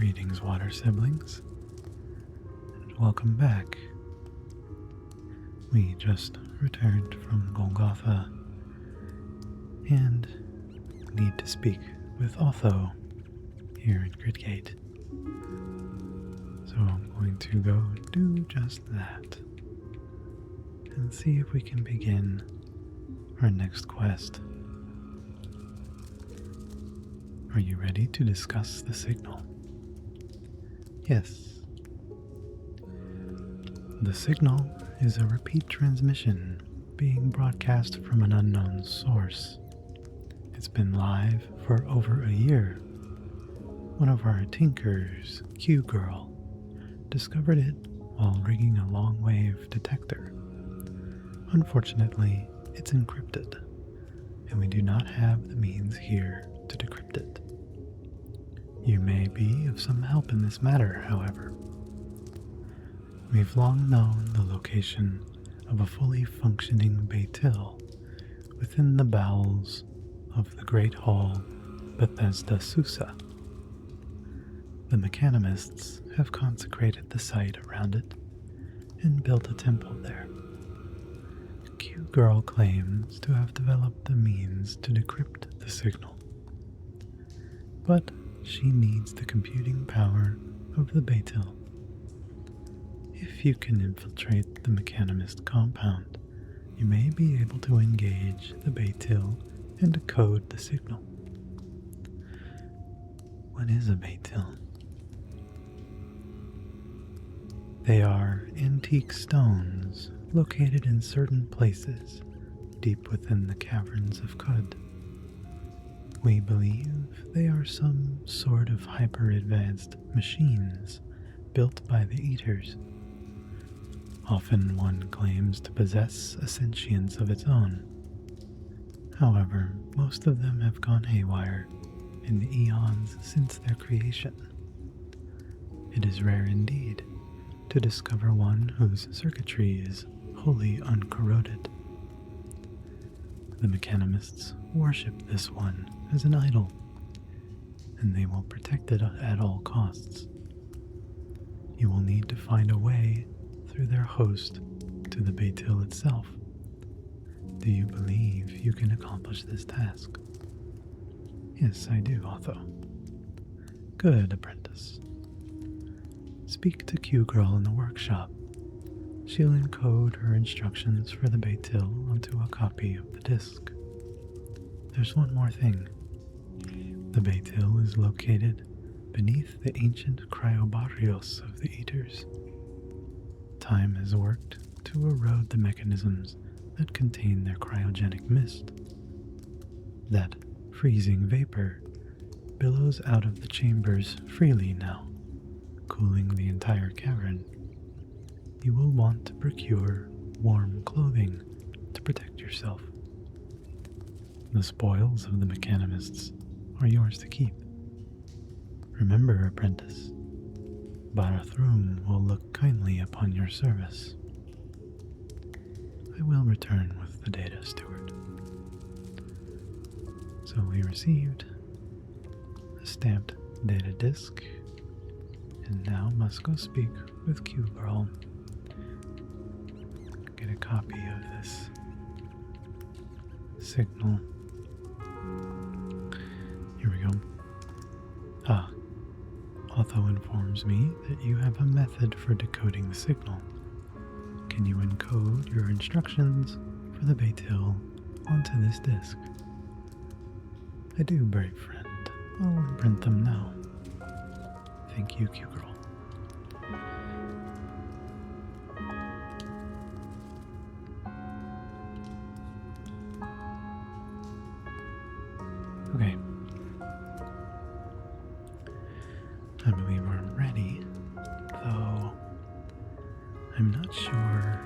Greetings, water siblings, and welcome back. We just returned from Golgotha and need to speak with Otho here in Gridgate. So I'm going to go do just that and see if we can begin our next quest. Are you ready to discuss the signal? Yes. The signal is a repeat transmission being broadcast from an unknown source. It's been live for over a year. One of our tinkers, Q-Girl, discovered it while rigging a long-wave detector. Unfortunately, it's encrypted, and we do not have the means here to decrypt it. You may be of some help in this matter, however. We've long known the location of a fully functioning Beitil within the bowels of the Great Hall Bethesda Susa. The mechanimists have consecrated the site around it and built a temple there. Q-Girl claims to have developed the means to decrypt the signal, but she needs the computing power of the Beitil. If you can infiltrate the mechanimist compound, you may be able to engage the Beitil and decode the signal. What is a Beitil? They are antique stones located in certain places deep within the caverns of Qud. We believe they are some sort of hyper-advanced machines built by the Eaters. Often one claims to possess a sentience of its own. However, most of them have gone haywire in the eons since their creation. It is rare indeed to discover one whose circuitry is wholly uncorroded. The mechanimists worship this one as an idol, and they will protect it at all costs. You will need to find a way through their host to the Beitil itself. Do you believe you can accomplish this task? Yes, I do, Otho. Good, apprentice. Speak to Q-Girl in the workshop. She'll encode her instructions for the Beitil onto a copy of the disk. There's one more thing. The Beitil is located beneath the ancient cryobarrios of the Eaters. Time has worked to erode the mechanisms that contain their cryogenic mist. That freezing vapor billows out of the chambers freely now, cooling the entire cavern. You will want to procure warm clothing to protect yourself. The spoils of the mechanimists are yours to keep. Remember, apprentice, Barathrum will look kindly upon your service. I will return with the data steward. So we received a stamped data disk, and now must go speak with Q-Girl. Get a copy of this signal. Here we go. Otho informs me that you have a method for decoding the signal. Can you encode your instructions for the Beitil onto this disk? I do, brave friend. I'll imprint them now. Thank you, Q-Girl. Okay. I believe we're ready, though I'm not sure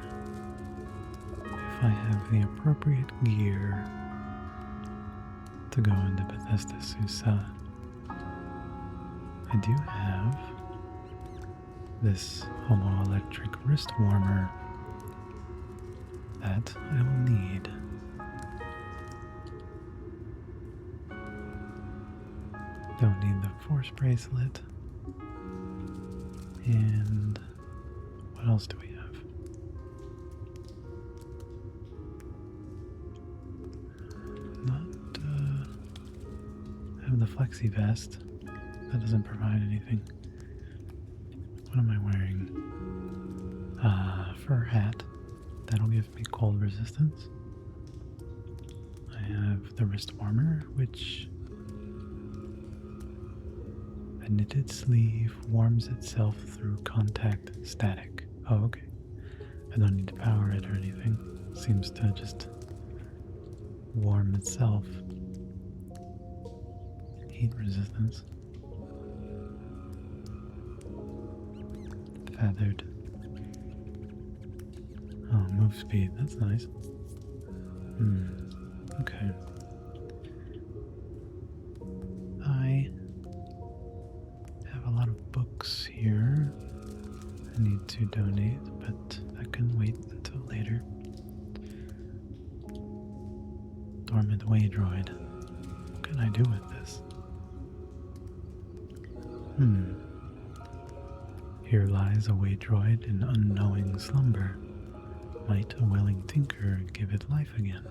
if I have the appropriate gear to go into Bethesda Susa. I do have this homoelectric wrist warmer that I will need. Don't need the force bracelet. And what else do we have? Not I have the flexi vest. That doesn't provide anything. What am I wearing? Fur hat. That'll give me cold resistance. I have the wrist warmer, which a knitted sleeve warms itself through contact static. Oh, okay. I don't need to power it or anything. Seems to just warm itself. Heat resistance. Feathered. Oh, move speed. That's nice. Okay. I have a lot of books here I need to donate, but that can wait until later. Dormant way droid. What can I do with this? Here lies a way droid in unknowing slumber. Might a willing tinker give it life again?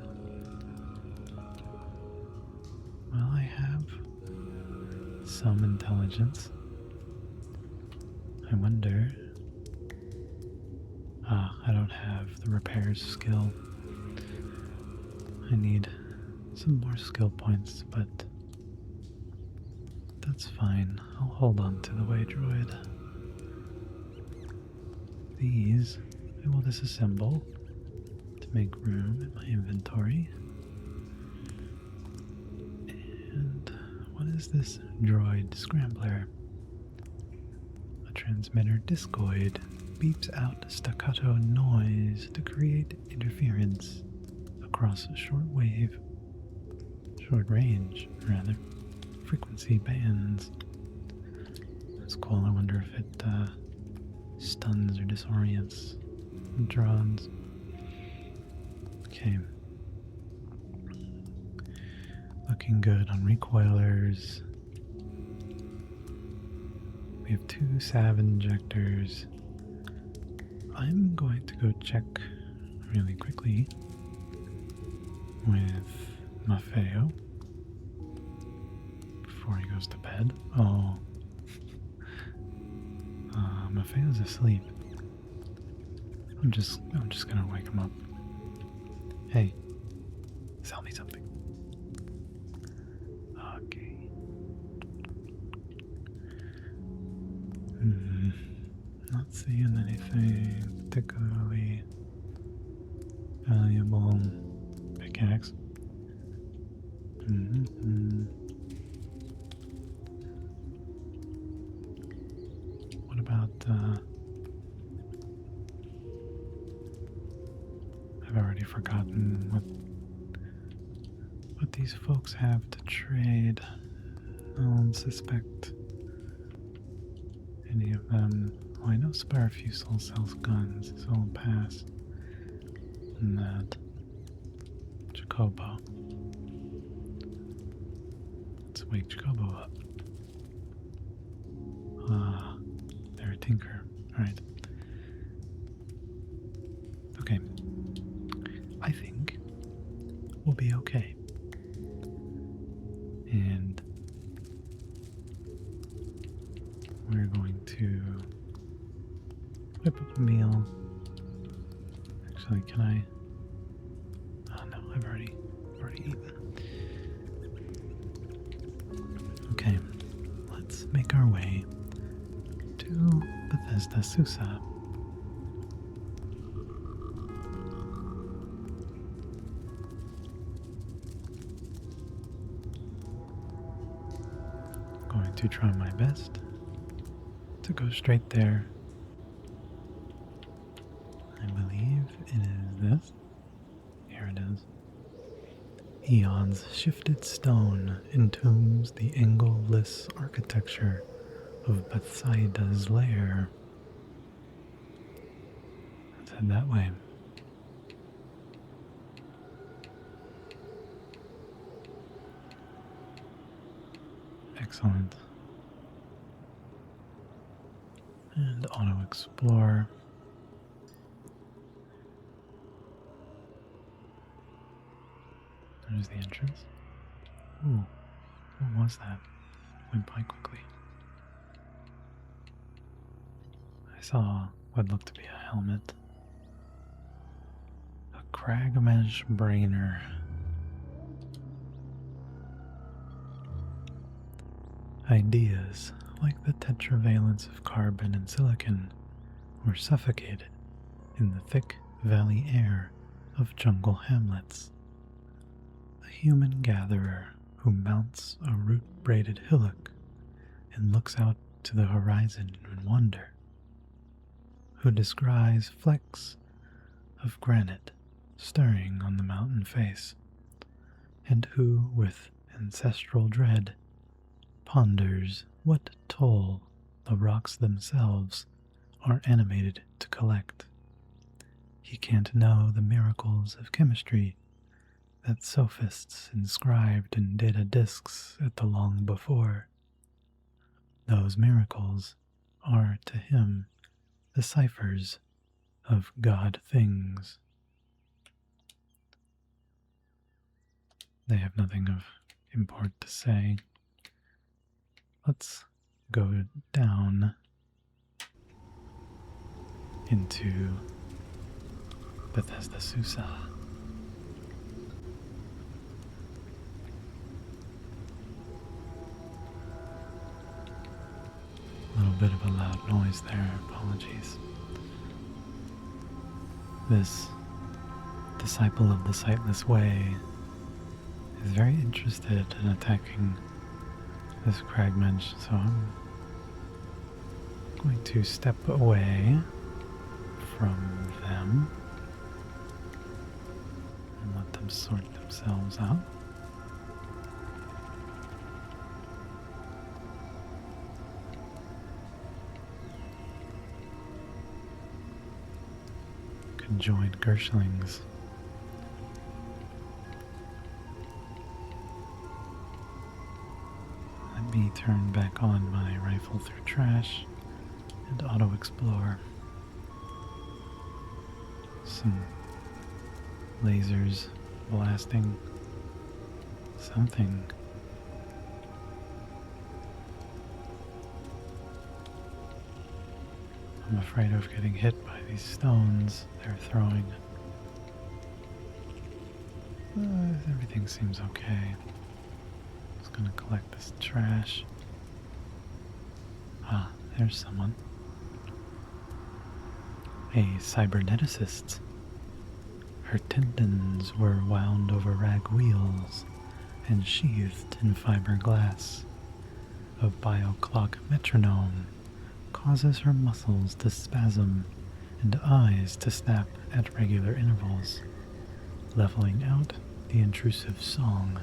Well, I have some intelligence. I wonder. I don't have the repairs skill. I need some more skill points, but that's fine. I'll hold on to the way droid. These I will disassemble to make room in my inventory. And what is this droid scrambler? A transmitter discoid beeps out staccato noise to create interference across a short range, frequency bands. That's cool. I wonder if it stuns or disorients drones. Okay. Looking good on recoilers. We have 2 salve injectors. I'm going to go check really quickly with Maffeo before he goes to bed. Oh, Maffeo's asleep. I'm just gonna wake him up. Hey, sell me something. Okay. Not seeing anything particularly valuable. Pickaxe. What about I've already forgotten what these folks have to trade. I don't suspect any of them. Oh, I know Spire Fusel sells guns, so I'll pass on that. Jacobo. Let's wake Jacobo up. They're a tinker. Alright. Okay. I think we'll be okay. And we're going to whip up a meal. Actually, can I? Oh no, I've already eaten. Okay, let's make our way to Bethesda Susa. Going to try my best to go straight there. I believe it is this. Here it is. Eon's shifted stone entombs the angle-less architecture of Bethesda's lair. Let's head that way. Excellent. And auto-explore. There's the entrance. Ooh, what was that? Went by quickly. I saw what looked to be a helmet. A Kragmesh brainer. Ideas like the tetravalence of carbon and silicon were suffocated in the thick valley air of jungle hamlets. A human gatherer who mounts a root-braided hillock and looks out to the horizon in wonder, who descries flecks of granite stirring on the mountain face, and who, with ancestral dread, ponders what toll the rocks themselves are animated to collect. He can't know the miracles of chemistry that sophists inscribed in data disks at the long before. Those miracles are to him the ciphers of God things. They have nothing of import to say. Let's go down into Bethesda Susa. A little bit of a loud noise there, apologies. This disciple of the Sightless Way is very interested in attacking this Kragmensch, so I'm going to step away from them and let them sort themselves out. Conjoined Gershlings. Let me turn back on my rifle through trash and auto-explore. Some lasers blasting something. I'm afraid of getting hit by these stones they're throwing. Everything seems okay. Just gonna collect this trash. Ah, there's someone. A cyberneticist. Her tendons were wound over rag wheels and sheathed in fiberglass. A bioclock metronome causes her muscles to spasm and eyes to snap at regular intervals, leveling out the intrusive song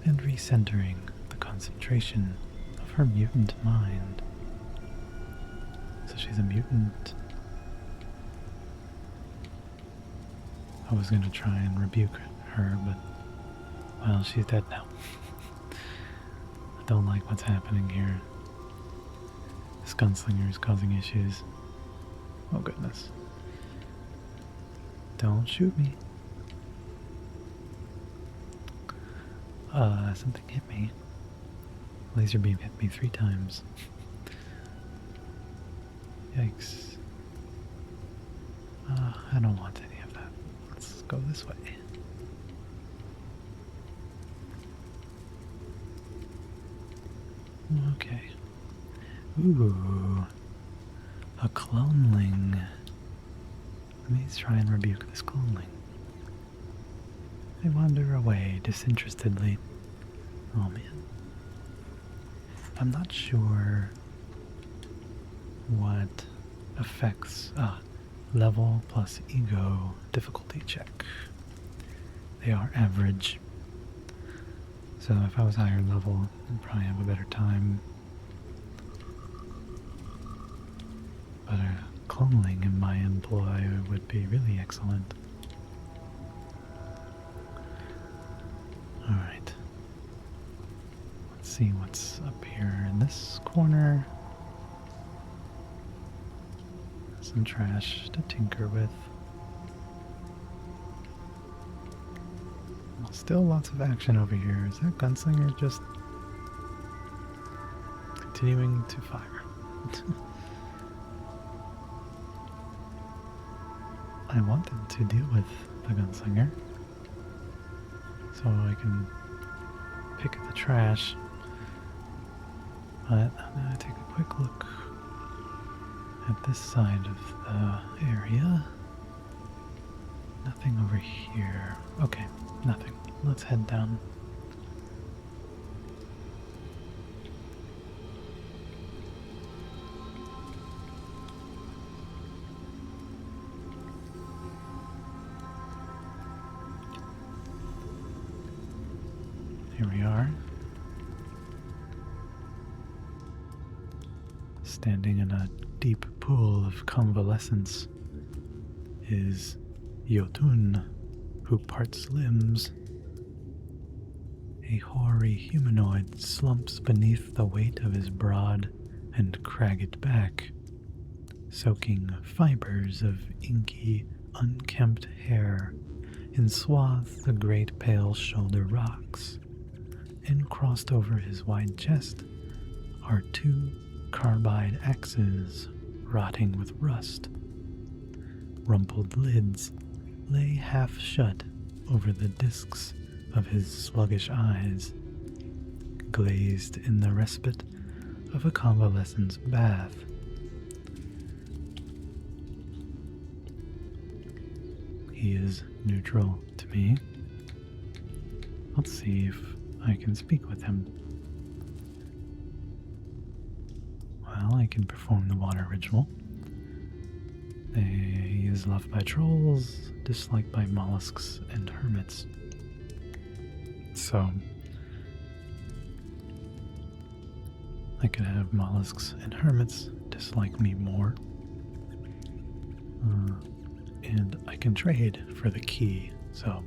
and recentering the concentration of her mutant mind. So she's a mutant. I was going to try and rebuke her, but, well, she's dead now. I don't like what's happening here. This gunslinger is causing issues. Oh goodness. Don't shoot me. Something hit me. Laser beam hit me 3 times. Yikes. I don't want any of that. Let's go this way. Okay. Ooh. A cloneling. Let me try and rebuke this cloneling. They wander away disinterestedly. Oh man. I'm not sure what affects level plus ego difficulty check. They are average. So if I was higher level, I'd probably have a better time. But a cloneling in my employ would be really excellent. Alright. Let's see what's up here in this corner. some trash to tinker with. Well, still lots of action over here. Is that gunslinger just continuing to fire? I wanted to deal with the gunslinger so I can pick at the trash, but I'm going to take a quick look at this side of the area. Nothing over here. Okay, nothing. Let's head down. Here we are. Standing in a deep pool of convalescence is Jotun, who parts limbs. A hoary humanoid slumps beneath the weight of his broad and cragged back, soaking fibers of inky, unkempt hair in swathes the great pale shoulder rocks, and crossed over his wide chest are two carbide axes rotting with rust. Rumpled lids lay half shut over the discs of his sluggish eyes, glazed in the respite of a convalescent's bath. He is neutral to me. Let's see if I can speak with him. Well, I can perform the water ritual. He is loved by trolls, disliked by mollusks and hermits. So, I could have mollusks and hermits dislike me more. And I can trade for the key, so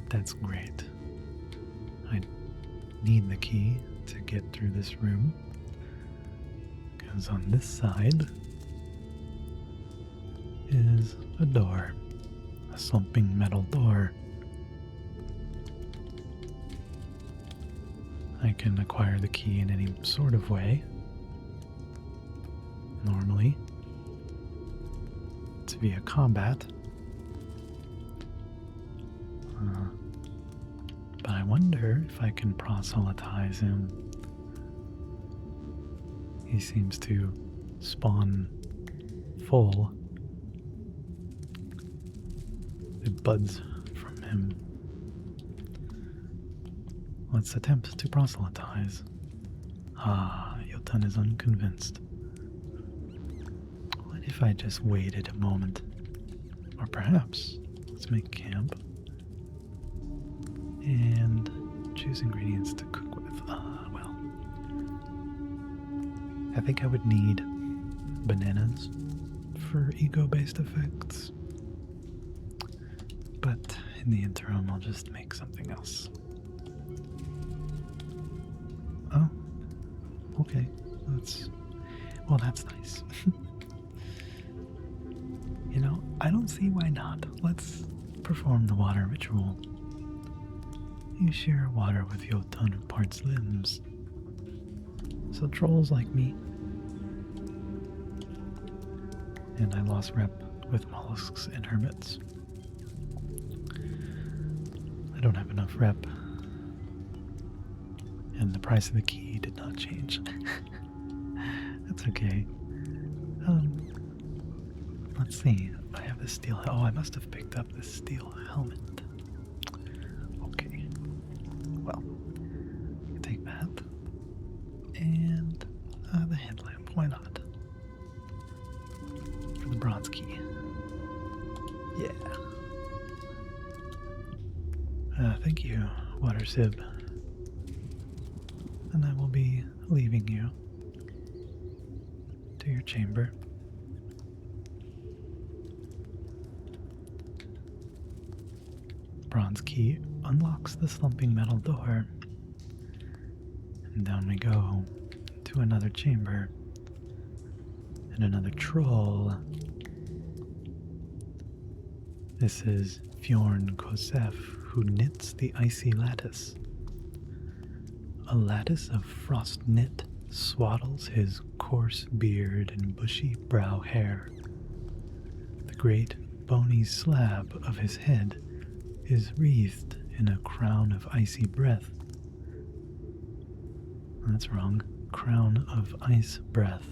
that's great. I need the key to get through this room, because on this side is a door, a slumping metal door. I can acquire the key in any sort of way. Normally, it's via combat. But I wonder if I can proselytize him. He seems to spawn full. It buds from him. Let's attempt to proselytize. Jotun is unconvinced. What if I just waited a moment? Or perhaps, let's make camp and choose ingredients to cook with. Well, I think I would need bananas for ego-based effects. But in the interim, I'll just make something else. Oh, okay. That's nice. You know, I don't see why not. Let's perform the water ritual. You share water with Jotun who parts limbs. So trolls like me. And I lost rep with mollusks and hermits. I don't have enough rep. And the price of the key did not change. That's okay. Let's see. I have this steel. Oh, I must have picked up this steel helmet. Okay. Well, take that. And the headlamp. Why not? For the bronze key. Yeah. Thank you, Water Sib. And I will be leaving you to your chamber. Bronze key unlocks the slumping metal door. And down we go to another chamber. And another troll. This is Fjorn Kosef, who knits the icy lattice. A lattice of frost knit swaddles his coarse beard and bushy brow hair. The great bony slab of his head is wreathed in a crown of icy breath. That's wrong. Crown of ice breath.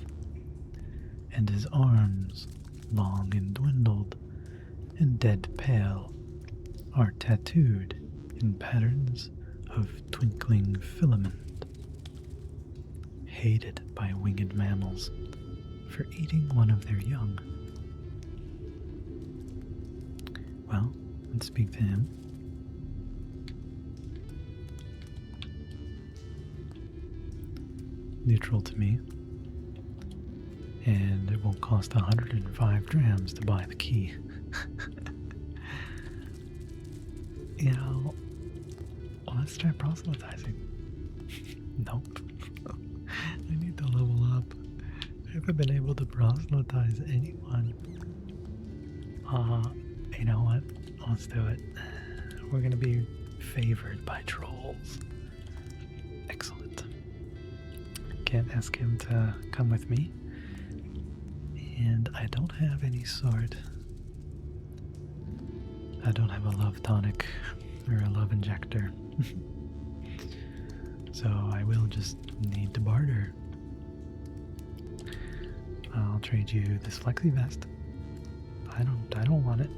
And his arms, long and dwindled and dead pale, are tattooed in patterns of twinkling filament, hated by winged mammals for eating one of their young. Well, let's speak to him. Neutral to me, and it will cost 105 drams to buy the key. You know, let's try proselytizing. Nope. I need to level up. I haven't been able to proselytize anyone. You know what? Let's do it. We're gonna be favored by trolls. Excellent. Can't ask him to come with me. And I don't have any sword. I don't have a love tonic or a love injector. So I will just need to barter. I'll trade you this flexi vest. I don't want it.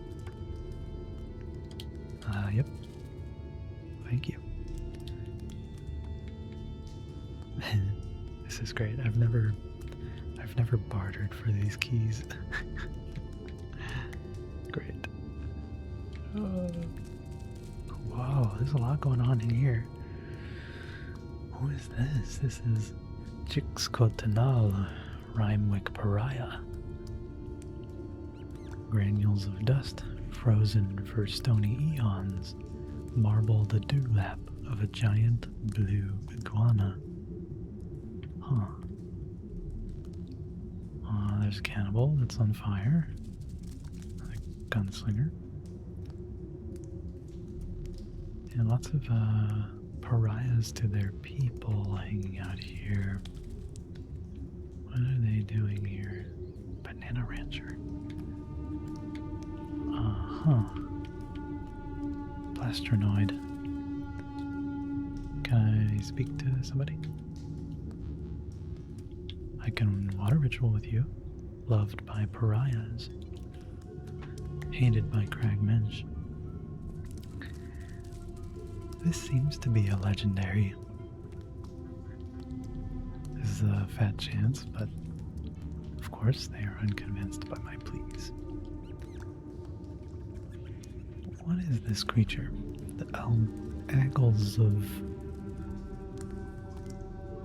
Yep. Thank you. This is great. I've never bartered for these keys. Great. Whoa, there's a lot going on in here. Who is this? This is Chixcotenal, Rhymewick Pariah. Granules of dust, frozen for stony eons, marble the dewlap of a giant blue iguana. Huh. There's a cannibal that's on fire. A gunslinger. And lots of pariahs to their people hanging out here. What are they doing here? Banana rancher. Plastronoid. Can I speak to somebody? I can water ritual with you. Loved by pariahs. Hated by cragmensch. This seems to be a legendary. This is a fat chance, but of course they are unconvinced by my pleas. What is this creature? The Aggles of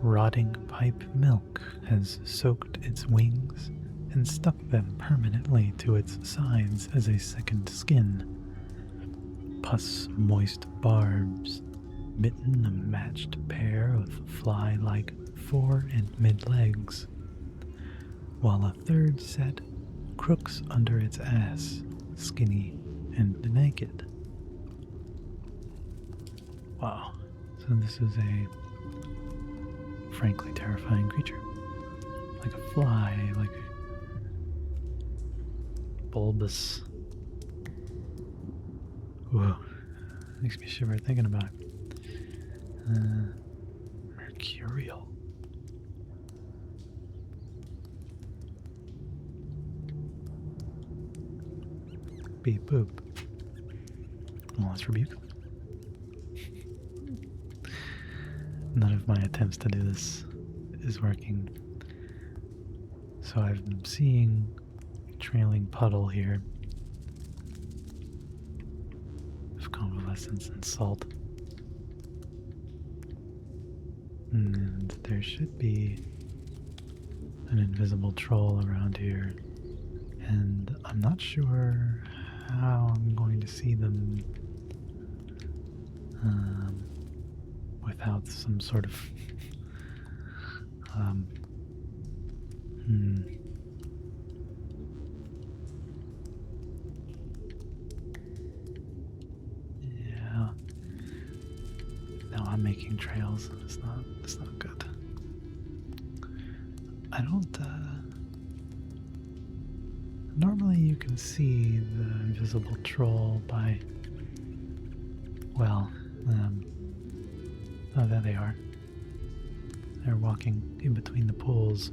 rotting pipe milk has soaked its wings and stuck them permanently to its sides as a second skin. Pus-moist barbs mitten a matched pair of fly-like fore and mid-legs, while a third set crooks under its ass, skinny and naked. Wow, so this is a frankly terrifying creature. Like a fly, like a bulbous. Whoa, makes me shiver thinking about it. Mercurial. Beep boop. Well, let's rebuke. None of my attempts to do this is working. So I'm seeing trailing puddle here of convalescence and salt. And there should be an invisible troll around here. And I'm not sure how I'm going to see them without some sort of making trails. It's not good. I don't, normally you can see the invisible troll by, well, oh, there they are. They're walking in between the pools,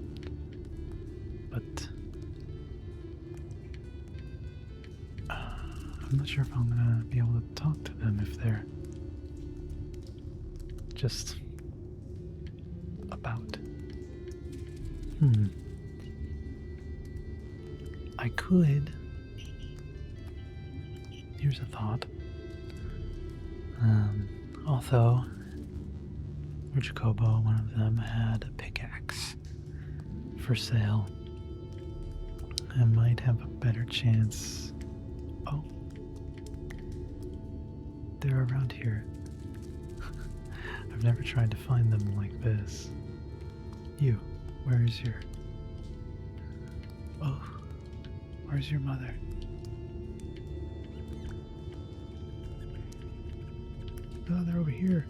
but I'm not sure if I'm gonna be able to talk to them if they're just about. I could. Here's a thought. Although, or Jacobo, one of them, had a pickaxe for sale, I might have a better chance. Oh, they're around here. I've never tried to find them like this. You, where's your... Oh, where's your mother? Oh, they're over here.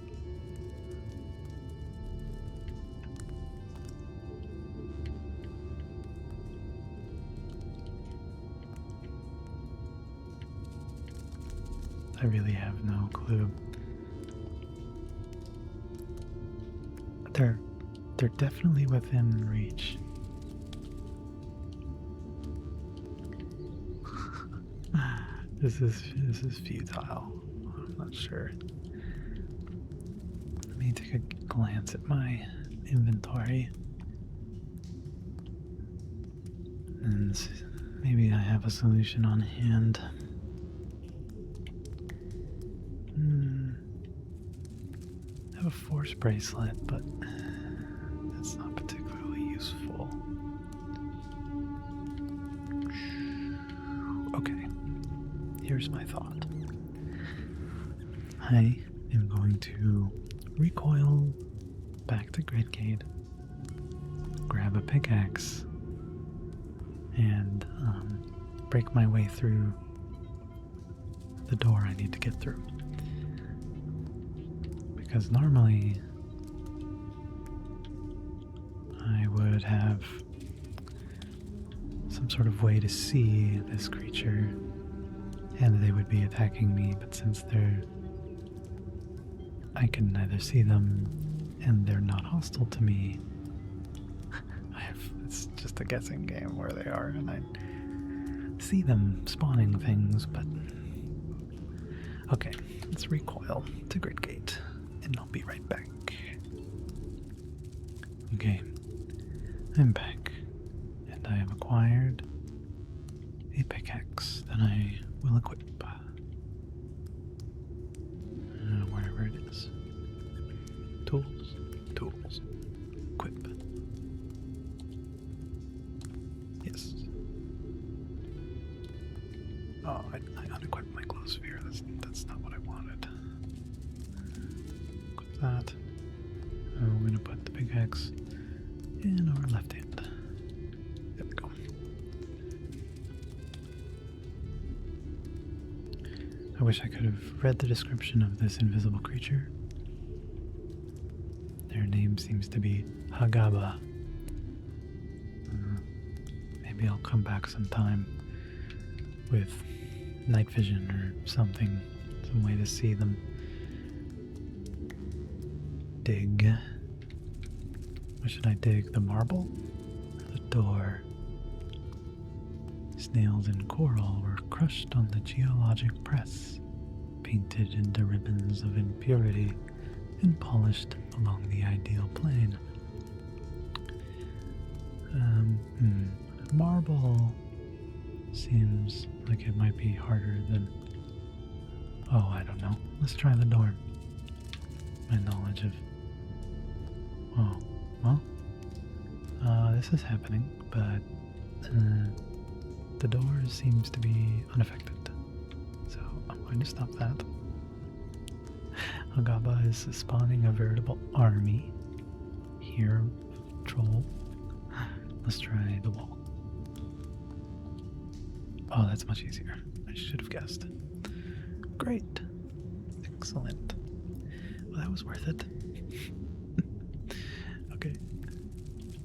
I really have no clue. They're definitely within reach. This is futile. I'm not sure. Let me take a glance at my inventory. And maybe I have a solution on hand. I have a force bracelet, but that's not particularly useful. Okay, here's my thought. I am going to recoil back to Gridgate, grab a pickaxe, and break my way through the door I need to get through. Because normally I would have some sort of way to see this creature and they would be attacking me, but since I can neither see them and they're not hostile to me, it's just a guessing game where they are, and I see them spawning things, but okay, let's recoil to Gridgate. And I'll be right back. Okay, I'm back, and I have acquired a pickaxe that I will equip. Wherever it is. Tools, equip. Yes. Oh, I unequipped my glow sphere. That's not what I wanted. That. We're going to put the pickaxe in our left hand. There we go. I wish I could have read the description of this invisible creature. Their name seems to be Hagaba. Maybe I'll come back sometime with night vision or something, some way to see them. Dig. What should I dig? The marble? Or the door? Snails and coral were crushed on the geologic press, painted into ribbons of impurity, and polished along the ideal plane. Marble seems like it might be harder than... Oh, I don't know. Let's try the door. My knowledge of... Oh, well, this is happening, but the door seems to be unaffected, so I'm going to stop that. Hagaba is spawning a veritable army here, troll. Let's try the wall. Oh, that's much easier. I should have guessed. Great. Excellent. that was worth it. Okay,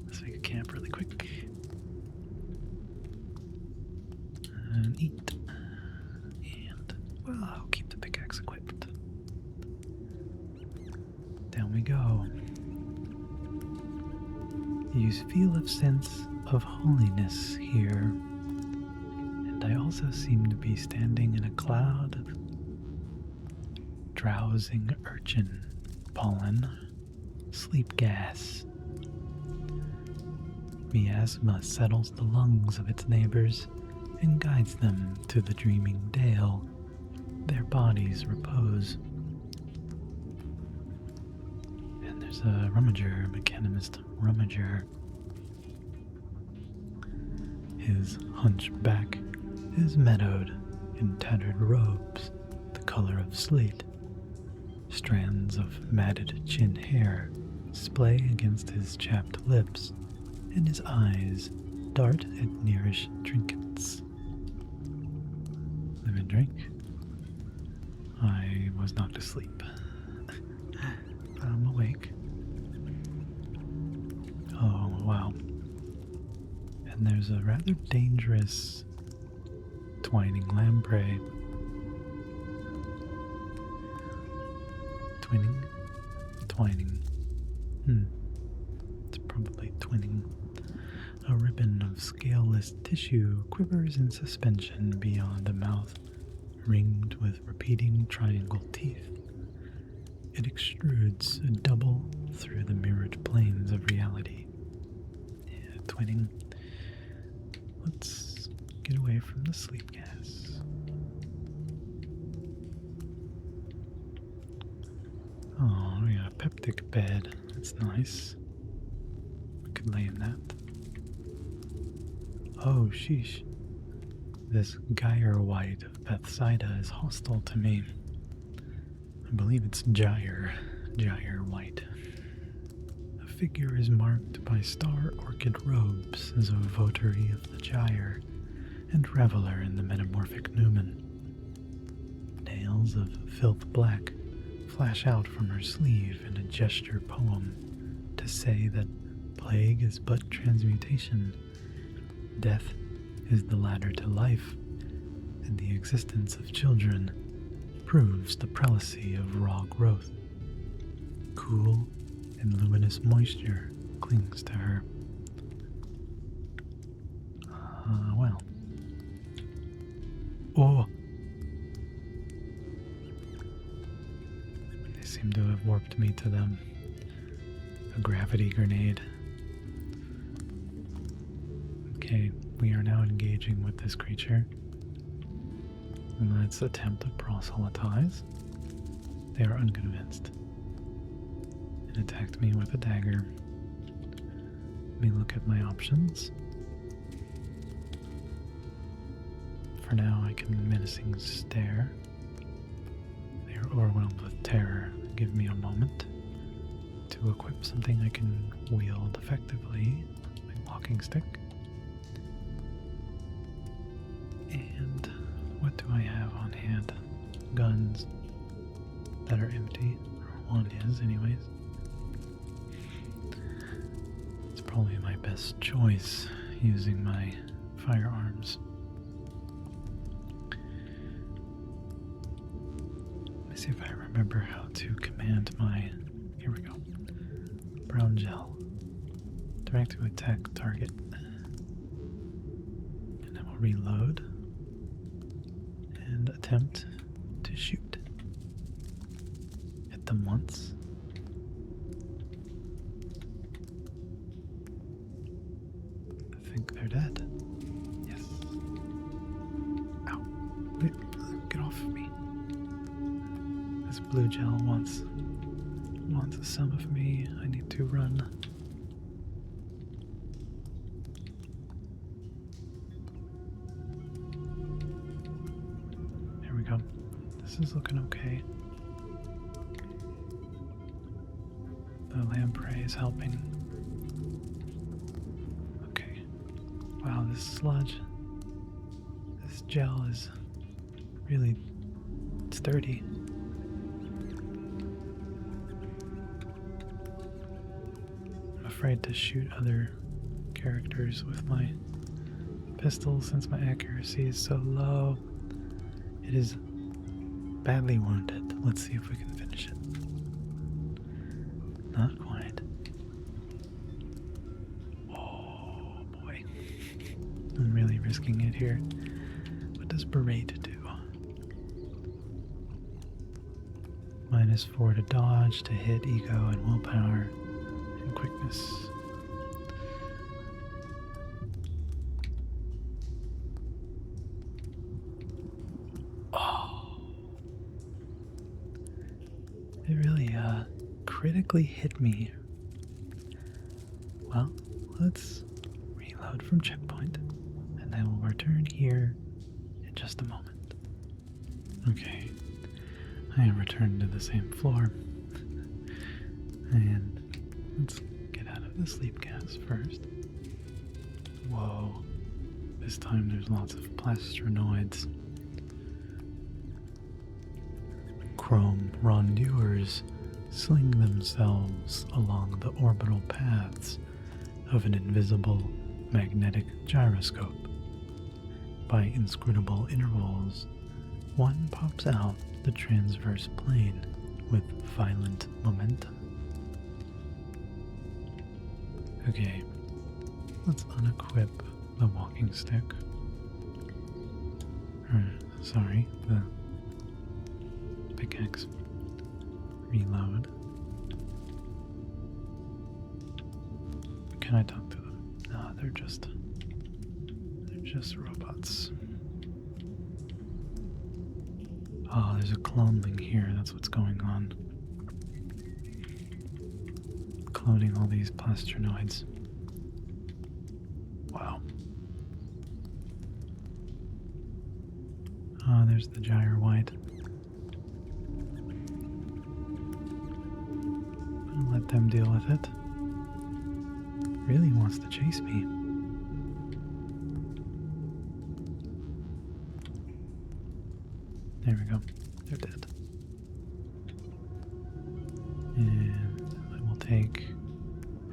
let's make a camp really quick. And eat. And, well, I'll keep the pickaxe equipped. Down we go. You feel a sense of holiness here, and I also seem to be standing in a cloud of drowsing urchin pollen, sleep gas. Miasma settles the lungs of its neighbors and guides them to the dreaming dale. Their bodies repose. And there's a rummager, mechanist rummager. His hunchback is meadowed in tattered robes, the color of slate. Strands of matted chin hair splay against his chapped lips, and his eyes dart at nearish trinkets. Live and drink. I was knocked asleep. I'm awake. Oh, wow. And there's a rather dangerous twining lamprey. Twining. It's probably twinning. A ribbon of scaleless tissue quivers in suspension beyond a mouth ringed with repeating triangle teeth. It extrudes a double through the mirrored planes of reality. Yeah, twinning. Let's get away from the sleep gas. Oh, we got a peptic bed. That's nice. I could lay in that. Oh, sheesh. This gyre white of Bethesda is hostile to me. I believe it's gyre white. The figure is marked by star orchid robes as a votary of the gyre and reveler in the metamorphic numen. Nails of filth black flash out from her sleeve in a gesture poem to say that plague is but transmutation, death is the ladder to life, and the existence of children proves the prelacy of raw growth. Cool and luminous moisture clings to her. Well. Oh! They seem to have warped me to them. A gravity grenade. Okay, we are now engaging with this creature. And let's attempt to proselytize. They are unconvinced. It attacked me with a dagger. Let me look at my options. For now, I can menacing stare. They are overwhelmed with terror. Give me a moment to equip something I can wield effectively, my walking stick. And what do I have on hand? Guns that are empty, or one is anyways. It's probably my best choice using my firearms. Let me see if I remember how to command my, here we go, brown gel. Direct to attack target. And then we'll reload and attempt to shoot. Hit them once. I think they're dead. Yes. Ow. Wait, get off of me. This blue gel wants some of me. I need to run. There we go. This is looking okay. The lamprey is helping. Okay. Wow, this sludge, this gel is really sturdy. afraid to shoot other characters with my pistol since my accuracy is so low. It is badly wounded. Let's see if we can finish it. Not quite. Oh boy. I'm really risking it here. What does berate do? -4 to dodge, to hit, ego, and willpower, and quickness. Oh. It really, critically hit me. Well, let's reload from checkpoint, and then we'll return here in just a moment. Okay. I am returned to the same floor. And let's get out of the sleep gas first. Whoa. This time there's lots of plastrinoids. Chrome rondeurs sling themselves along the orbital paths of an invisible magnetic gyroscope. By inscrutable intervals, one pops out the transverse plane with violent momentum. Okay, let's unequip the walking stick. Sorry, the pickaxe. Reload. Can I talk to them? No, they're just robots. Oh, there's a cloning here, that's what's going on. Cloning all these plastrinoids. Wow. Oh, there's the gyre white. I'll let them deal with it. Really wants to chase me. There we go. They're dead. And I will take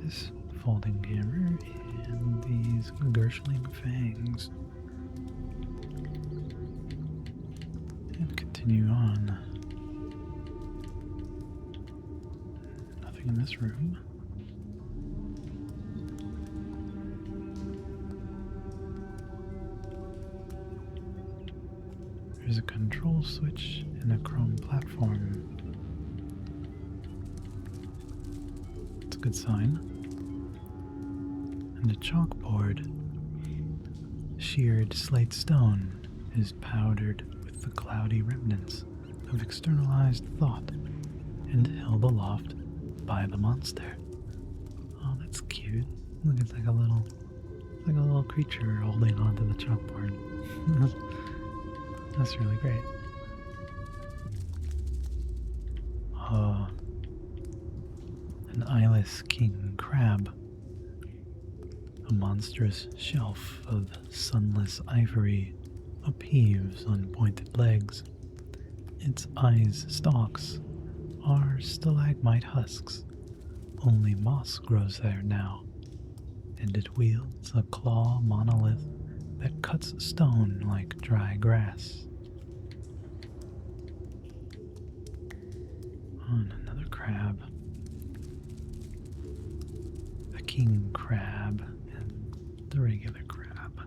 this folding hammer and these Gershling fangs and continue on. Nothing in this room. There's a control switch in a chrome platform. It's a good sign. And a chalkboard, sheared slate stone, is powdered with the cloudy remnants of externalized thought and held aloft by the monster. Oh, that's cute. Look, it's like a little creature holding onto the chalkboard. That's really great. An eyeless king crab. A monstrous shelf of sunless ivory upheaves on pointed legs. Its eyes' stalks are stalagmite husks. Only moss grows there now, and it wields a claw monolith that cuts stone like dry grass. On another crab. A king crab and the regular crab.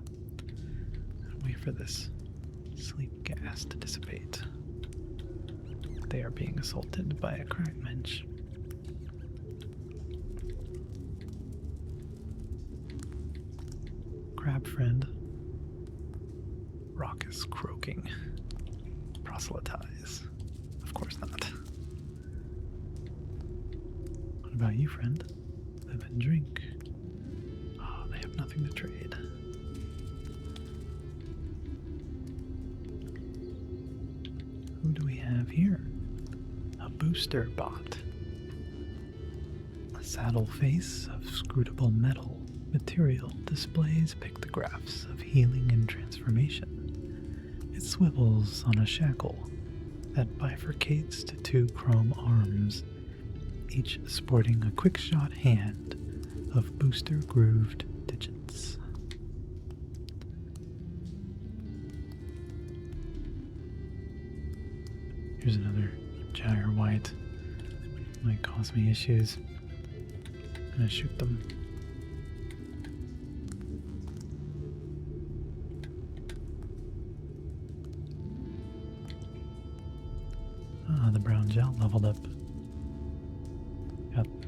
Wait for this sleep gas to dissipate. They are being assaulted by a crack mensch. Crab friend. Raucous croaking. Proselytize. Of course not. What about you, friend? Live and drink. Oh, they have nothing to trade. Who do we have here? A booster bot. A saddle face of scrutable metal material displays pictographs of healing and transformation. It swivels on a shackle that bifurcates to two chrome arms, each sporting a quick-shot hand of booster grooved digits. Here's another gyre white. Might cause me issues. I'm gonna shoot them. Ah, the brown gel leveled up.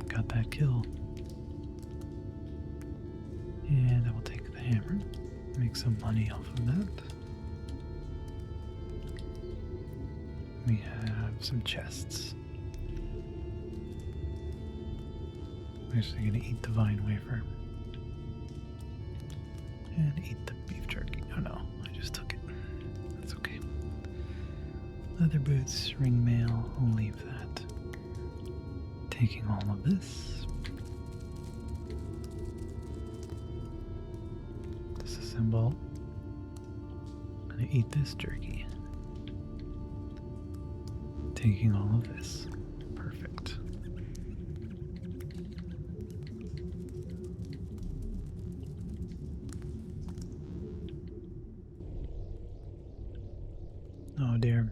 Got that kill. And I will take the hammer. Make some money off of that. We have some chests. I'm actually going to eat the vine wafer. And eat the beef jerky. Oh no, I just took it. That's okay. Leather boots, ring mail, I'll leave that. Taking all of this. Disassemble. I'm going to eat this jerky. Taking all of this. Perfect. Oh dear.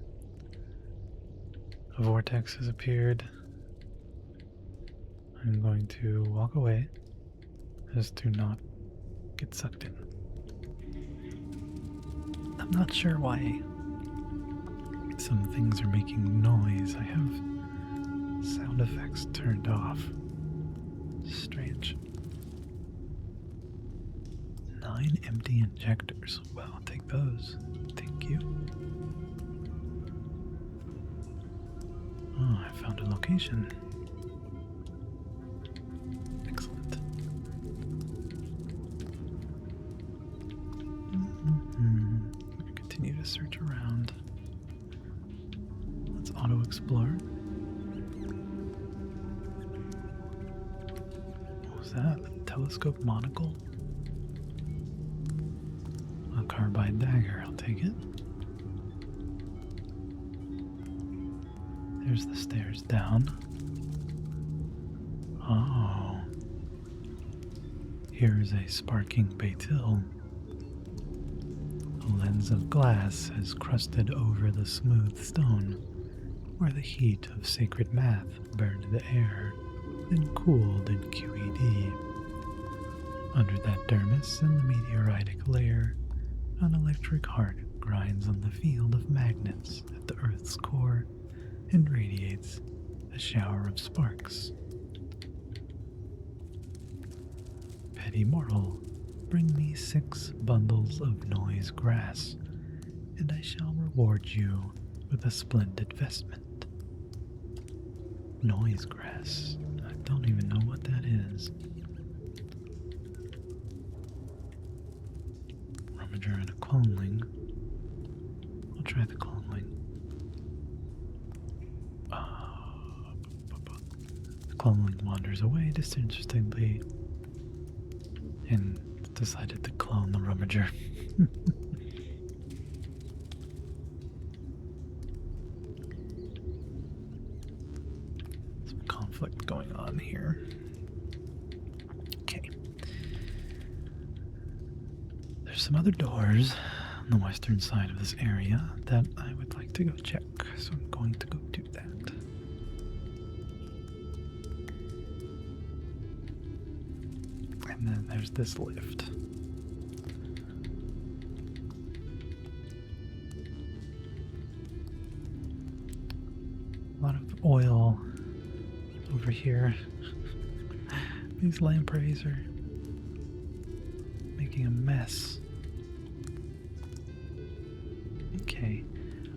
A vortex has appeared. I'm going to walk away as to not get sucked in. I'm not sure why some things are making noise. I have sound effects turned off. Strange. 9 empty injectors. Well, I'll take those. Thank you. Oh, I found a location. Excellent. I'm going to continue to search around. Let's auto-explore. What was that? A telescope monocle? A carbide dagger, I'll take it. There's the stairs down. Oh. Here's a sparking betil. A lens of glass has crusted over the smooth stone, where the heat of sacred math burned the air, then cooled in QED. Under that dermis and the meteoritic layer, an electric heart grinds on the field of magnets at the Earth's core and radiates a shower of sparks. Petty mortal, bring me 6 bundles of noise grass, and I shall reward you with a splendid vestment. Noise grass. I don't even know what that is. Rummager and a cloneling. I'll try the cloneling. The cloneling wanders away disinterestedly and decided to clone the rummager. Some conflict going on here. Okay. There's some other doors on the western side of this area that I would like to go check, so I'm going to go do that. And then there's this lift. A lot of oil over here. These lampreys are making a mess. Okay,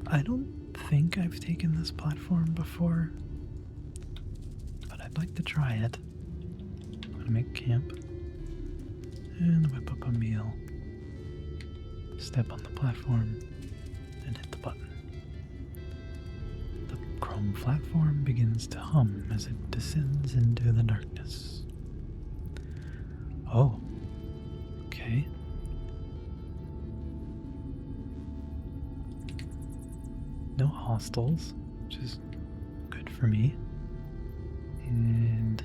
I don't think I've taken this platform before, but I'd like to try it. I'm gonna make camp and whip up a meal. Step on the platform and hit the button. The chrome platform begins to hum as it descends into the darkness. Oh, okay. No hostiles, which is good for me. And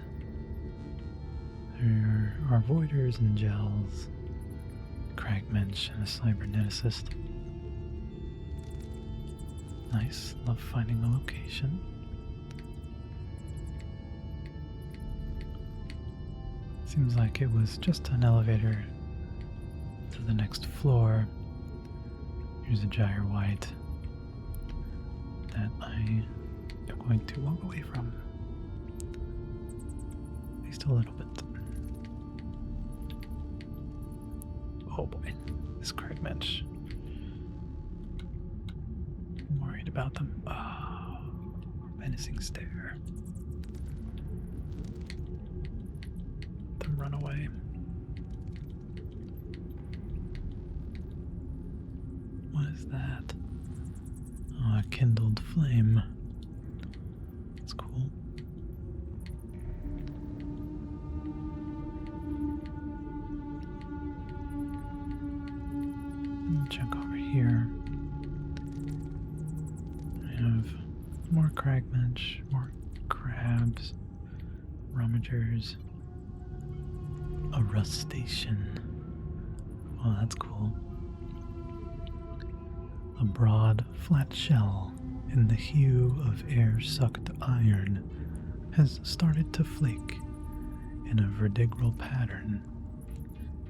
there are voiders and gels, cragmensch, and a cyberneticist. Nice, love finding a location. Seems like it was just an elevator to the next floor. Here's a gyre white that I am going to walk away from. At least a little bit. Oh boy, this cragmensch. I'm worried about them. Oh, menacing stare. Let them run away. What is that? Oh, a kindled flame. That's cool. Check over here. I have more cragmensch, more crabs, rummagers, a rust station. Oh, that's cool. A broad, flat shell in the hue of air-sucked iron has started to flake in a verdigral pattern.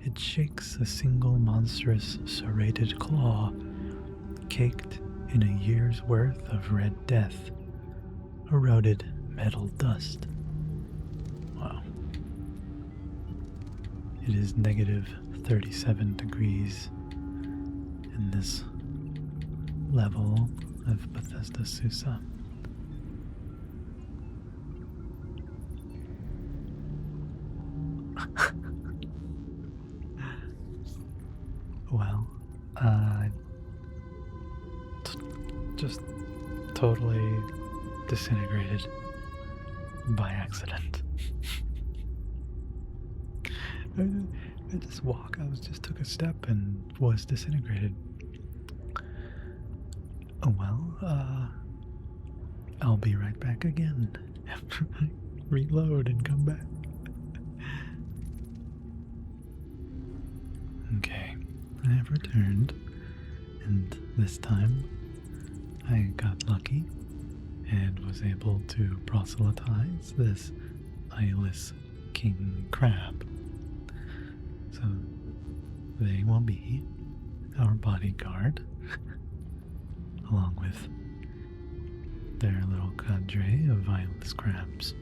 It shakes a single monstrous serrated claw, caked in a year's worth of red death, eroded metal dust. Wow. It is negative 37 degrees in this level of Bethesda Susa. Well, just totally disintegrated by accident. I just took a step and was disintegrated. Oh well, I'll be right back again after I reload and come back. Okay, I have returned, and this time I got lucky and was able to proselytize this eyeless king crab. So they will be our bodyguard, along with their little cadre of eyeless crabs.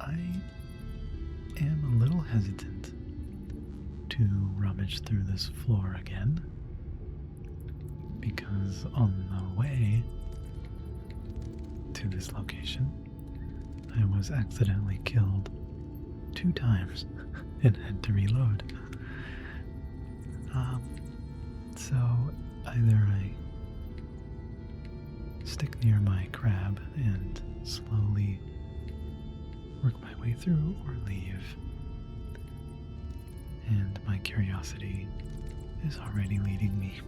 I am a little hesitant to rummage through this floor again, because on the way to this location, I was accidentally killed 2 times and had to reload. So either I stick near my crab and slowly work my way through, or leave. And my curiosity is already leading me.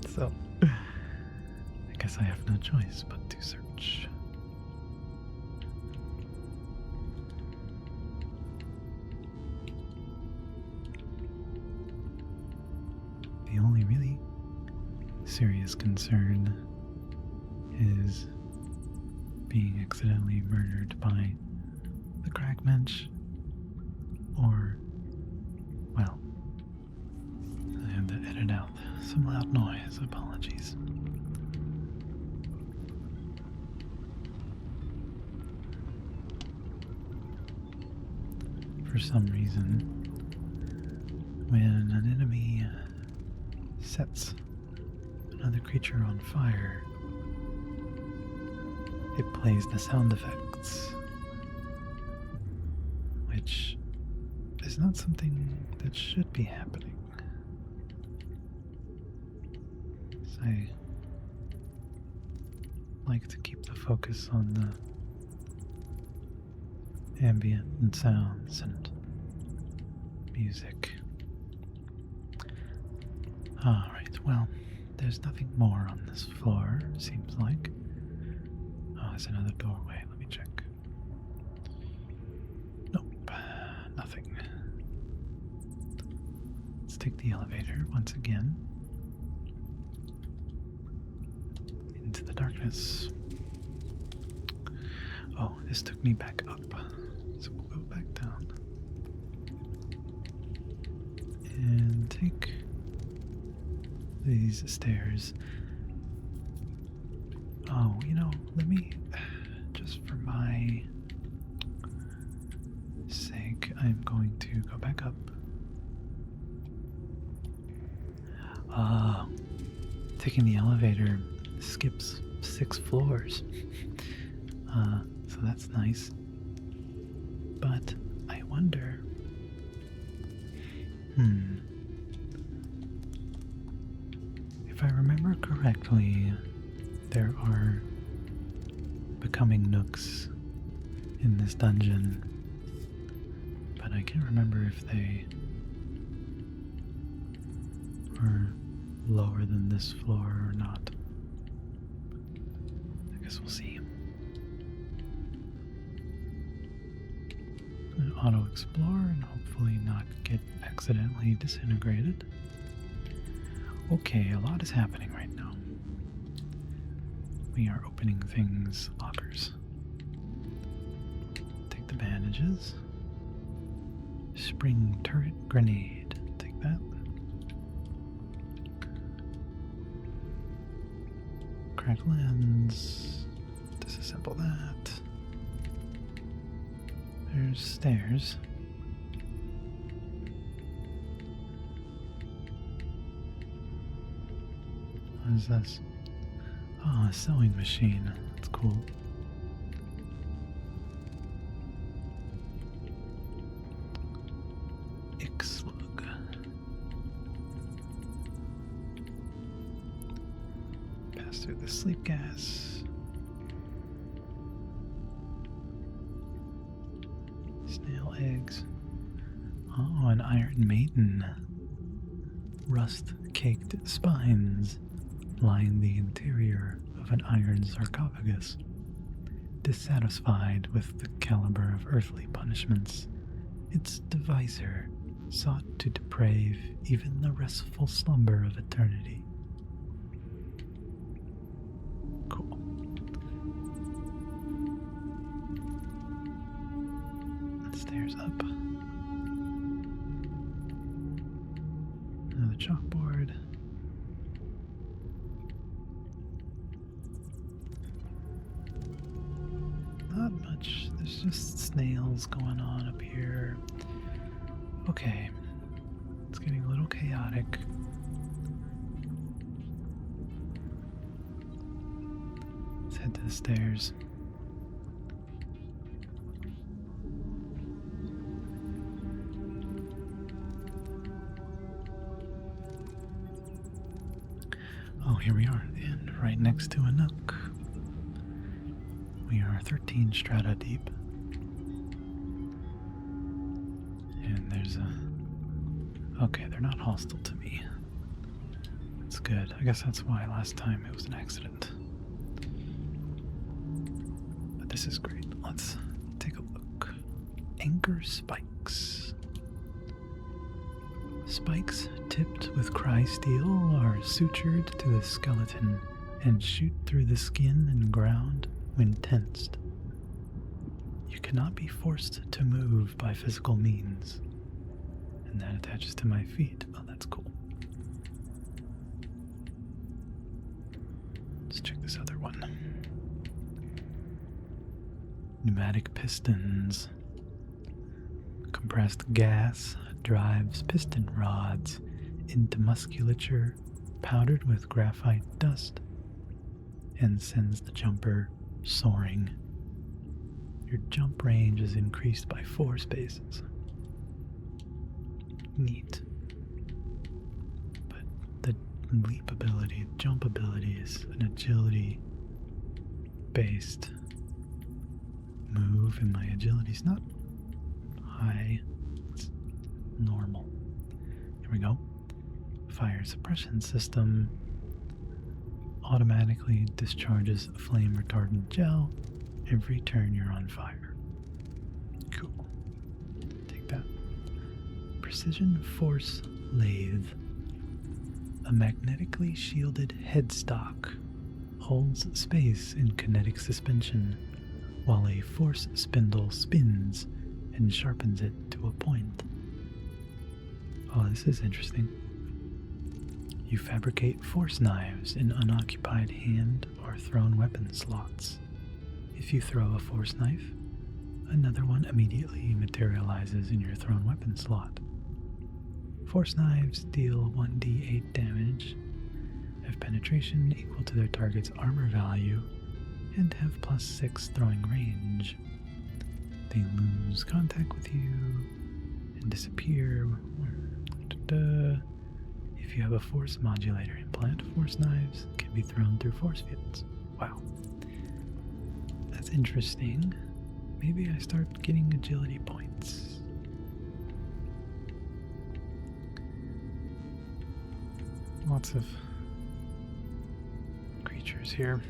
So I guess I have no choice but to search. The only really serious concern is being accidentally murdered by the cragmensch, or, well, I had to edit out some loud noise. Apologies. For some reason, when an enemy sets another creature on fire, it plays the sound effects, which is not something that should be happening. So I like to keep the focus on the ambient and sounds and music. Alright, well, there's nothing more on this floor, seems like. Oh, there's another doorway. Let me check. let's take the elevator once again into the darkness. Oh, this took me back up, so we'll go back down and take these stairs. Oh, let me, just for my sake, I'm going to go back up. Taking the elevator skips 6 floors. So that's nice. But I wonder... If I remember correctly, there are becoming nooks in this dungeon, but I can't remember if they are lower than this floor or not. I guess we'll see. Auto explore and hopefully not get accidentally disintegrated. Okay, a lot is happening right now. We are opening things, lockers. Take the bandages. Spring turret grenade. Take that. Crack lens. Disassemble that. There's stairs. What is this? Oh, a sewing machine. That's cool. Ixlug. Pass through the sleep gas. Snail eggs. Oh, an Iron Maiden. Rust-caked spines line the interior of an iron sarcophagus. Dissatisfied with the caliber of earthly punishments, its deviser sought to deprave even the restful slumber of eternity. Cool. Stairs up. Another chalkboard. Not much. There's just snails going on up here. Okay. It's getting a little chaotic. Let's head to the stairs. Oh, here we are, and right next to a nook. We are 13 strata deep. And there's a... Okay, they're not hostile to me. That's good. I guess that's why last time it was an accident. But this is great. Let's take a look. Anchor spikes. Spikes tipped with cry-steel are sutured to the skeleton and shoot through the skin and ground when tensed. You cannot be forced to move by physical means. And that attaches to my feet. Oh, that's cool. Let's check this other one. Pneumatic pistons. Compressed gas drives piston rods into musculature powdered with graphite dust and sends the jumper soaring. Your jump range is increased by 4 spaces. Neat. But the leap ability, jump ability is an agility based move, and my agility's not high. It's normal. Here we go. Fire suppression system automatically discharges a flame retardant gel every turn you're on fire. Cool. Take that. Precision force lathe. A magnetically shielded headstock holds space in kinetic suspension while a force spindle spins and sharpens it to a point. Oh, this is interesting. You fabricate force knives in unoccupied hand or thrown weapon slots. If you throw a force knife, another one immediately materializes in your thrown weapon slot. Force knives deal 1d8 damage, have penetration equal to their target's armor value, and have +6 throwing range. They lose contact with you and disappear. If you have a force modulator implant, force knives can be thrown through force fields. Wow. That's interesting. Maybe I start getting agility points. Lots of creatures here.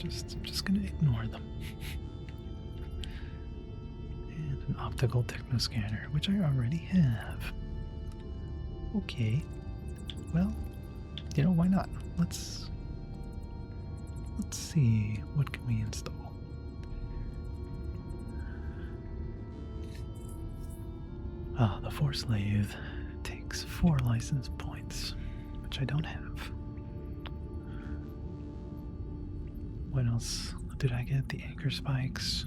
I'm just gonna ignore them. And an optical technoscanner, which I already have. Okay. Well, why not? Let's see, what can we install? The Force Lathe takes 4 license points, which I don't have. What else did I get? The anchor spikes.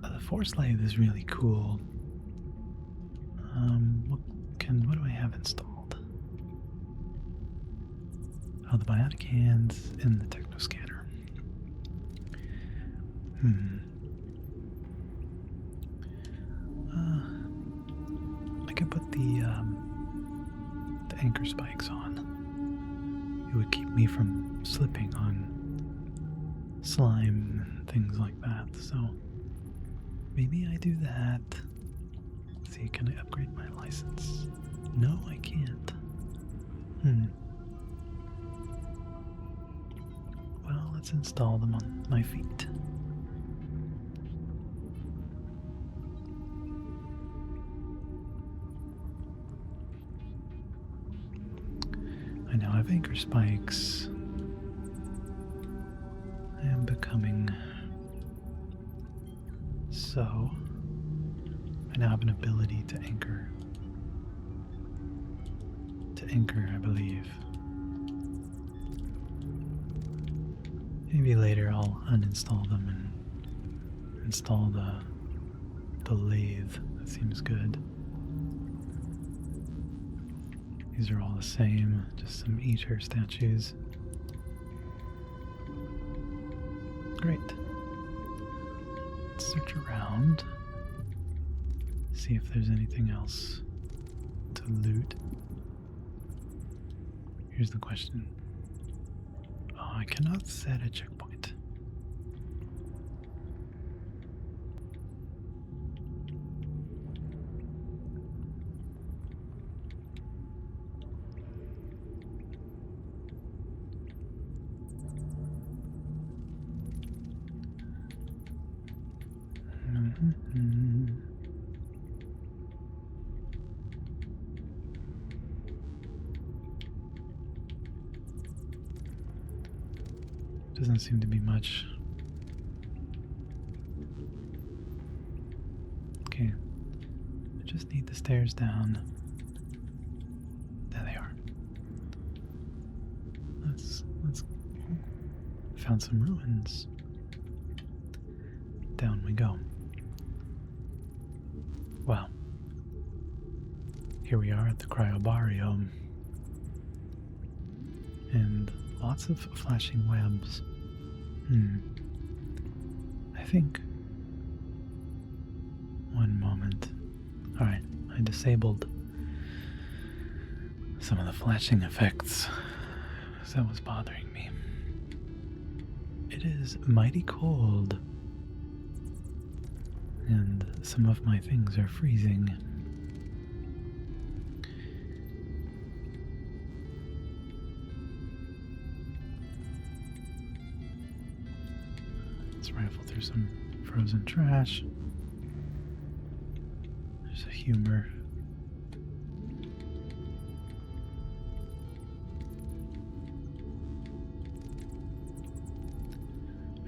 The Force Lathe is really cool. What do I have installed? Oh, the bionic hands and the technoscanner. I could put the anchor spikes on. It would keep me from slipping on slime and things like that, so maybe I do that. Let's see, can I upgrade my license? No, I can't. Well, let's install them on my feet. I now have anchor spikes. I am becoming so. I now have an ability to anchor. I believe. Maybe later I'll uninstall them and install the lathe. That seems good. These are all the same, just some eater statues. Great. Let's search around. See if there's anything else to loot. Here's the question. Oh, I cannot set a checkpoint. Doesn't seem to be much. Okay, I just need the stairs down. There they are. Let's found some ruins. Down we go. Wow. Here we are at the cryobarium. And lots of flashing webs. I think. One moment. Alright, I disabled some of the flashing effects. So that was bothering me. It is mighty cold. And some of my things are freezing. Let's rifle through some frozen trash. humor.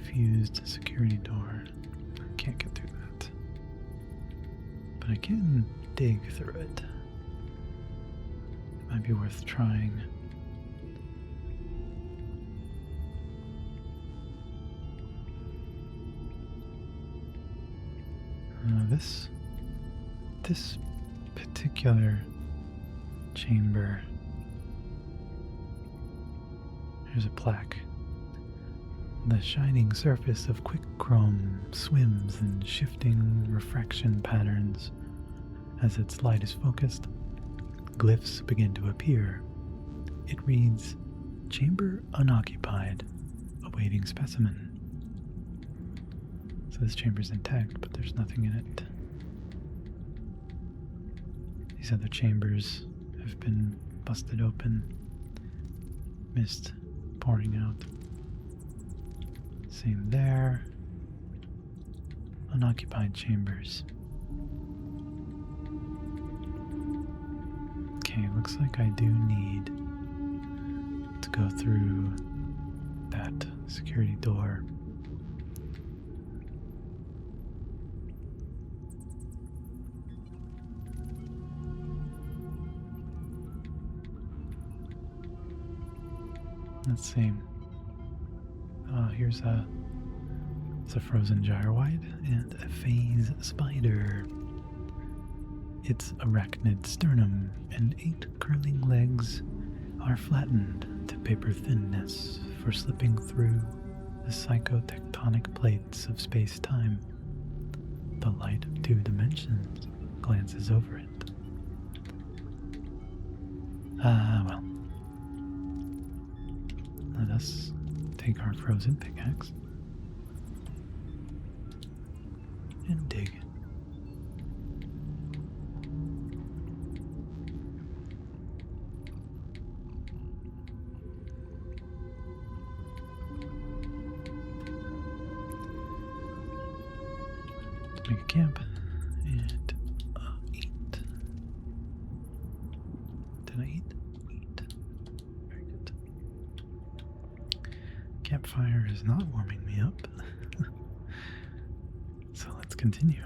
Fused security door. I can't get through that. But I can dig through it. Might be worth trying. This particular chamber. Here's a plaque. The shining surface of quick chrome swims in shifting refraction patterns. As its light is focused, glyphs begin to appear. It reads, "Chamber unoccupied, awaiting specimen." So this chamber's intact, but there's nothing in it. These other chambers have been busted open. Mist pouring out. Same there. Unoccupied chambers. Okay, looks like I do need to go through that security door. Let's see. Here's it's a frozen gyrewide and a phase spider. Its arachnid sternum and 8 curling legs are flattened to paper thinness for slipping through the psychotectonic plates of space-time. The light of 2 dimensions glances over it. Well. Let us take our frozen pickaxe and dig. Let's make a camp and eat. Did I eat? Very good. Campfire is not warming me up. So let's continue.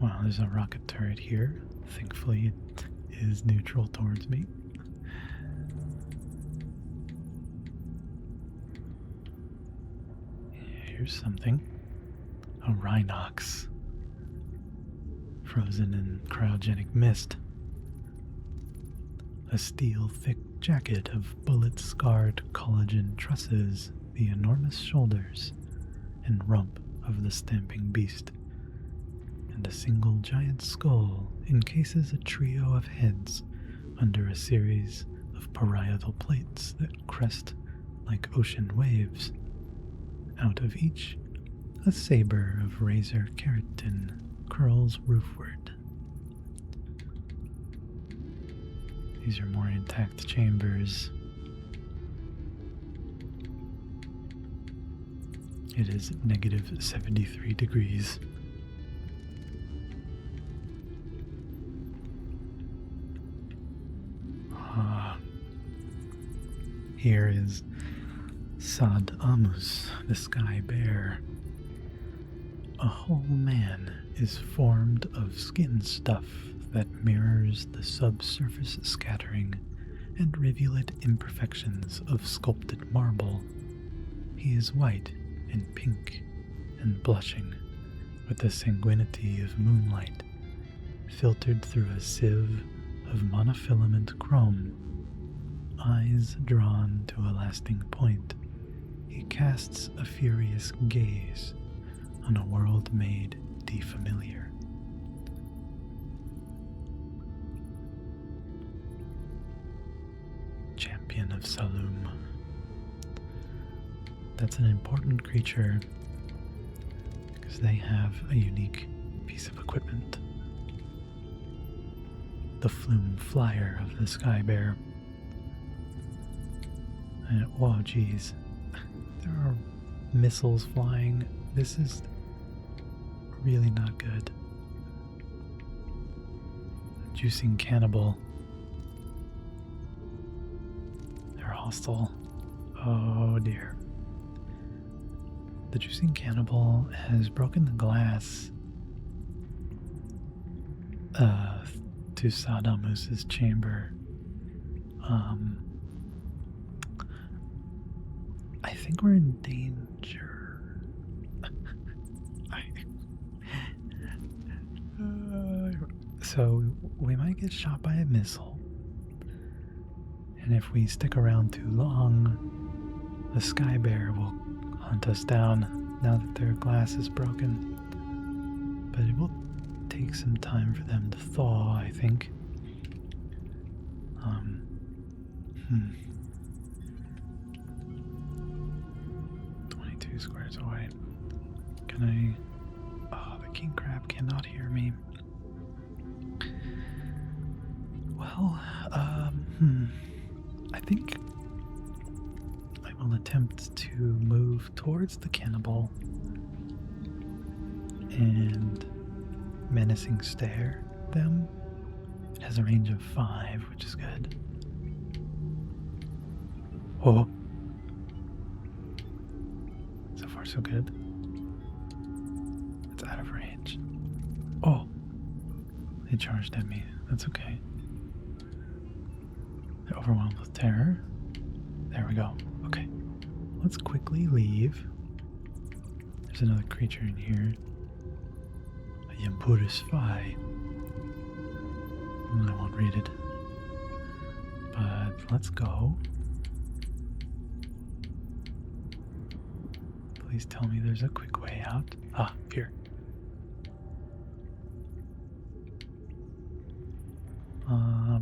Wow, there's a rocket turret here. Thankfully it is neutral towards me. Here's something. A rhinox. Frozen in cryogenic mist. A steel-thick jacket of bullet-scarred collagen trusses the enormous shoulders and rump of the stamping beast, and a single giant skull encases a trio of heads under a series of parietal plates that crest like ocean waves. Out of each, a saber of razor keratin curls roofward. These are more intact chambers. It is negative 73 degrees. Here is Sad Amus, the sky bear. A whole man is formed of skin stuff that mirrors the subsurface scattering and rivulet imperfections of sculpted marble. He is white and pink and blushing with the sanguinity of moonlight, filtered through a sieve of monofilament chrome. Eyes drawn to a lasting point, he casts a furious gaze on a world made defamiliar. Champion of Saloum. That's an important creature because they have a unique piece of equipment. The flume flyer of the sky bear. And whoa, geez. There are missiles flying. This is really not good. Juicing cannibal. They're hostile. Oh dear. The juicing cannibal has broken the glass to Sadamus's chamber. I think we're in danger. So we might get shot by a missile. And if we stick around too long, the sky bear will hunt us down now that their glass is broken. But it will take some time for them to thaw, I think. 22 squares away. Can I... Oh, the king crab cannot hear me. Well, I think I will attempt to move towards the cannibal and menacing stare them. It has a range of 5, which is good. Oh. So far, so good. It's out of range. Oh. They charged at me. That's okay. They're overwhelmed with terror. There we go. Okay. Let's quickly leave. There's another creature in here. A Yampuris Phi. I won't read it. But let's go. Please tell me there's a quick way out. Ah, here.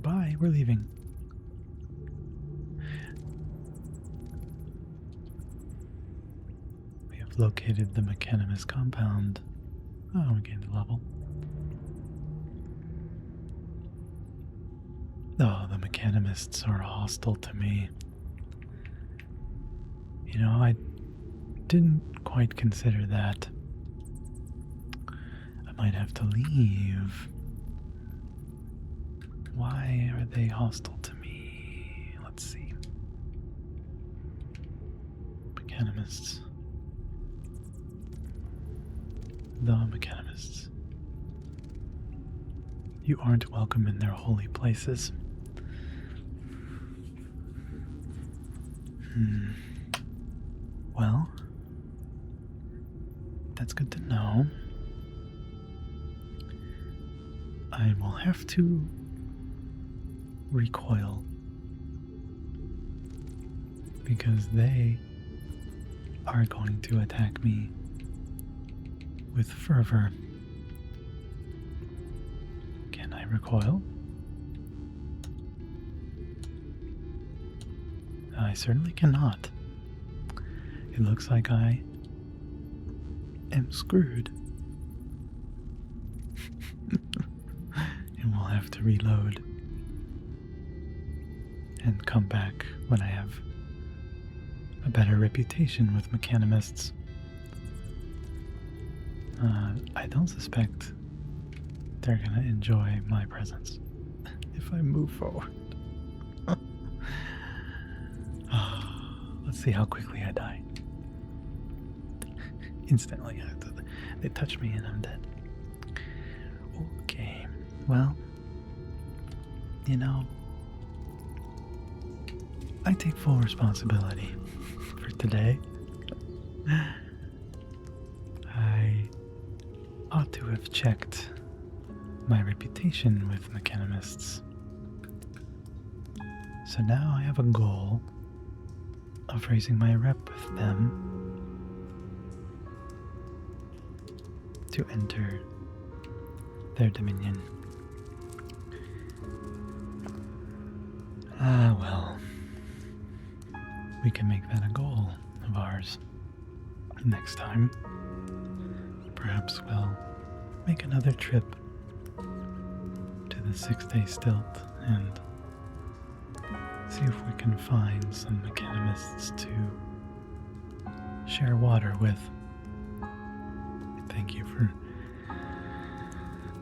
Bye, we're leaving. We have located the Mechanimus compound. Oh, we gained a level. Oh, the Mechanimists are hostile to me. You know, I didn't quite consider that. I might have to leave. Why are they hostile to me? Let's see. Mechanimists. The Mechanimists. You aren't welcome in their holy places. Well, that's good to know. I will have to recoil because they are going to attack me with fervor. Can I recoil? I certainly cannot. It looks like I am screwed. And we'll have to reload and come back when I have a better reputation with Mechanimists. I don't suspect they're gonna enjoy my presence if I move forward. Let's see how quickly I die. Instantly, they touch me and I'm dead. Okay, well, you know, I take full responsibility for today. I ought to have checked my reputation with Mechanimists. So now I have a goal of raising my rep with them to enter their dominion. Well, we can make that a goal of ours next time. Perhaps we'll make another trip to the 6-day stilt and see if we can find some Mechanimists to share water with. Thank you for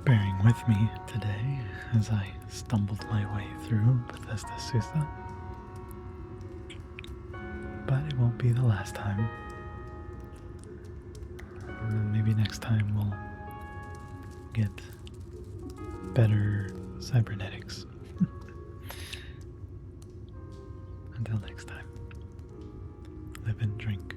bearing with me today as I stumbled my way through Bethesda Susa. But it won't be the last time. Maybe next time we'll get better cybernetics. Until next time, live and drink.